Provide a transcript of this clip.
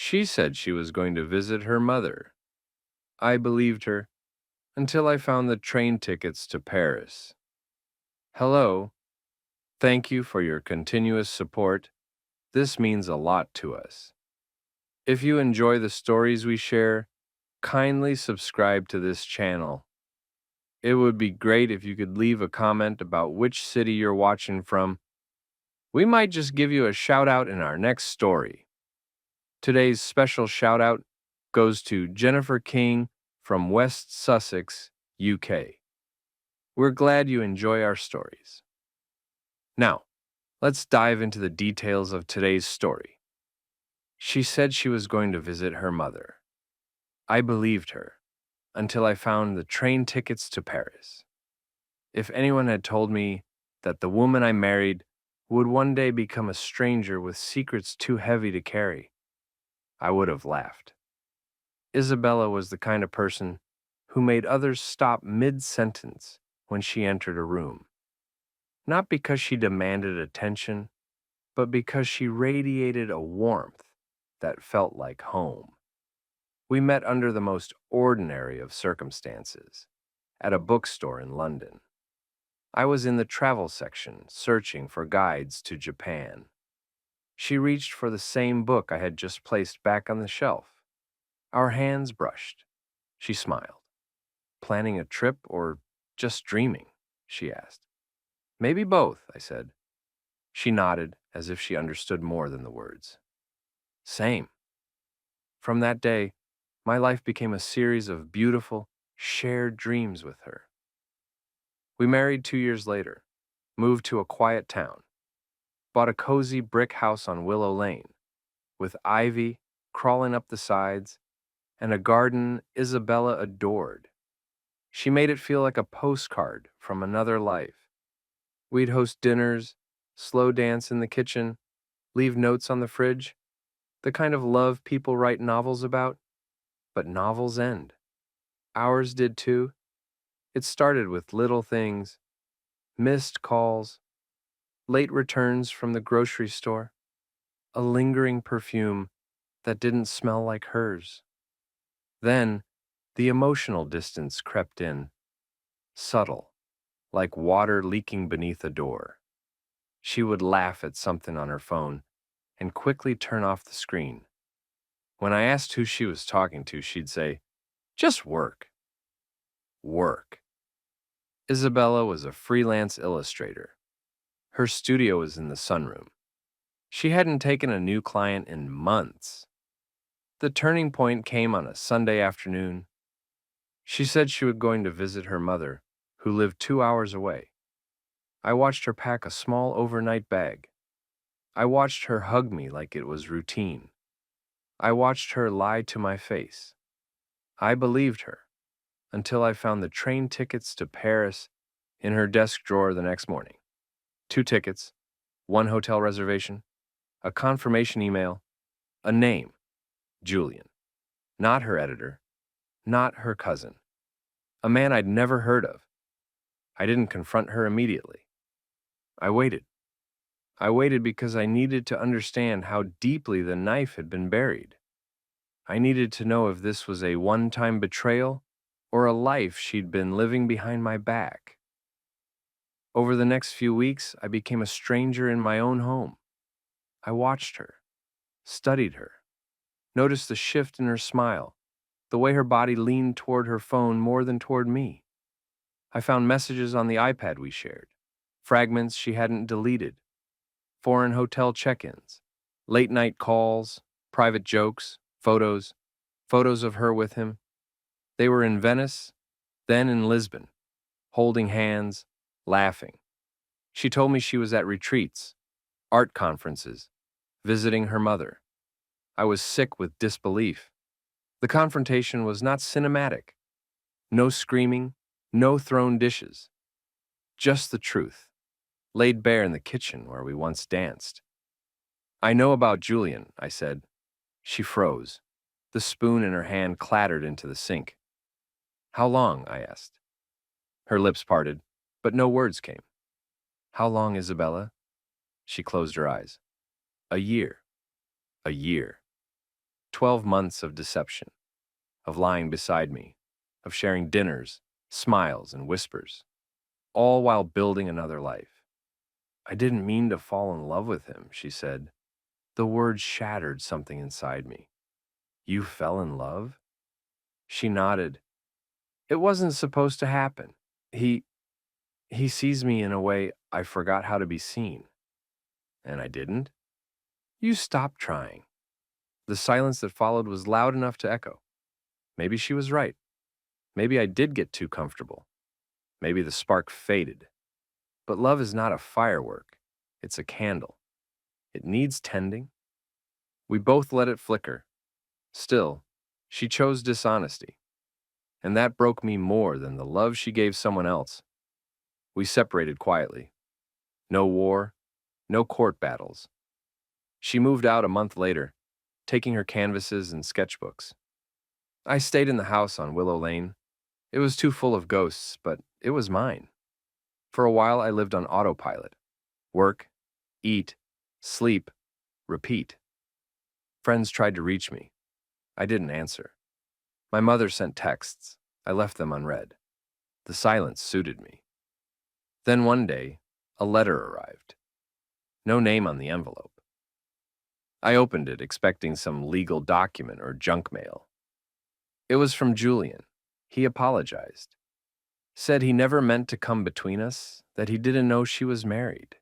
She said she was going to visit her mother. I believed her until I found the train tickets to Paris. Hello, thank you for your continuous support. This means a lot to us. If you enjoy the stories we share, kindly subscribe to this channel. It would be great if you could leave a comment about which city you're watching from. We might just give you a shout out in our next story. Today's special shout out goes to Jennifer King from West Sussex, UK. We're glad you enjoy our stories. Now, let's dive into the details of today's story. She said she was going to visit her mother. I believed her until I found the train tickets to Paris. If anyone had told me that the woman I married would one day become a stranger with secrets too heavy to carry, I would have laughed. Isabella was the kind of person who made others stop mid-sentence when she entered a room, not because she demanded attention, but because she radiated a warmth that felt like home. We met under the most ordinary of circumstances, at a bookstore in London. I was in the travel section searching for guides to Japan. She reached for the same book I had just placed back on the shelf. Our hands brushed. She smiled. Planning a trip or just dreaming? She asked. Maybe both, I said. She nodded as if she understood more than the words. Same. From that day, my life became a series of beautiful, shared dreams with her. We married 2 years later, moved to a quiet town, bought a cozy brick house on Willow Lane, with ivy crawling up the sides and a garden Isabella adored. She made it feel like a postcard from another life. We'd host dinners, slow dance in the kitchen, leave notes on the fridge, the kind of love people write novels about. But novels end. Ours did too. It started with little things, missed calls, late returns from the grocery store, a lingering perfume that didn't smell like hers. Then, the emotional distance crept in, subtle, like water leaking beneath a door. She would laugh at something on her phone and quickly turn off the screen. When I asked who she was talking to, she'd say, just work. Work. Isabella was a freelance illustrator. Her studio was in the sunroom. She hadn't taken a new client in months. The turning point came on a Sunday afternoon. She said she was going to visit her mother, who lived 2 hours away. I watched her pack a small overnight bag. I watched her hug me like it was routine. I watched her lie to my face. I believed her until I found the train tickets to Paris in her desk drawer the next morning. 2 tickets, 1 hotel reservation, a confirmation email, a name, Julian. Not her editor, not her cousin, a man I'd never heard of. I didn't confront her immediately. I waited. I waited because I needed to understand how deeply the knife had been buried. I needed to know if this was a one-time betrayal or a life she'd been living behind my back. Over the next few weeks, I became a stranger in my own home. I watched her, studied her, noticed the shift in her smile, the way her body leaned toward her phone more than toward me. I found messages on the iPad we shared, fragments she hadn't deleted, foreign hotel check-ins, late-night calls, private jokes, photos of her with him. They were in Venice, then in Lisbon, holding hands, laughing. She told me she was at retreats, art conferences, visiting her mother. I was sick with disbelief. The confrontation was not cinematic. No screaming, no thrown dishes. Just the truth, laid bare in the kitchen where we once danced. I know about Julian, I said. She froze. The spoon in her hand clattered into the sink. How long? I asked. Her lips parted, but no words came. How long, Isabella? She closed her eyes. A year. A year. 12 months of deception, of lying beside me, of sharing dinners, smiles, and whispers, all while building another life. I didn't mean to fall in love with him, she said. The words shattered something inside me. You fell in love? She nodded. It wasn't supposed to happen. He he sees me in a way I forgot how to be seen. And I didn't? You stopped trying. The silence that followed was loud enough to echo. Maybe she was right. Maybe I did get too comfortable. Maybe the spark faded. But love is not a firework. It's a candle. It needs tending. We both let it flicker. Still, she chose dishonesty. And that broke me more than the love she gave someone else. We separated quietly. No war, no court battles. She moved out a month later, taking her canvases and sketchbooks. I stayed in the house on Willow Lane. It was too full of ghosts, but it was mine. For a while, I lived on autopilot. Work, eat, sleep, repeat. Friends tried to reach me. I didn't answer. My mother sent texts. I left them unread. The silence suited me. Then one day, a letter arrived. No name on the envelope. I opened it, expecting some legal document or junk mail. It was from Julian. He apologized. Said he never meant to come between us, that he didn't know she was married.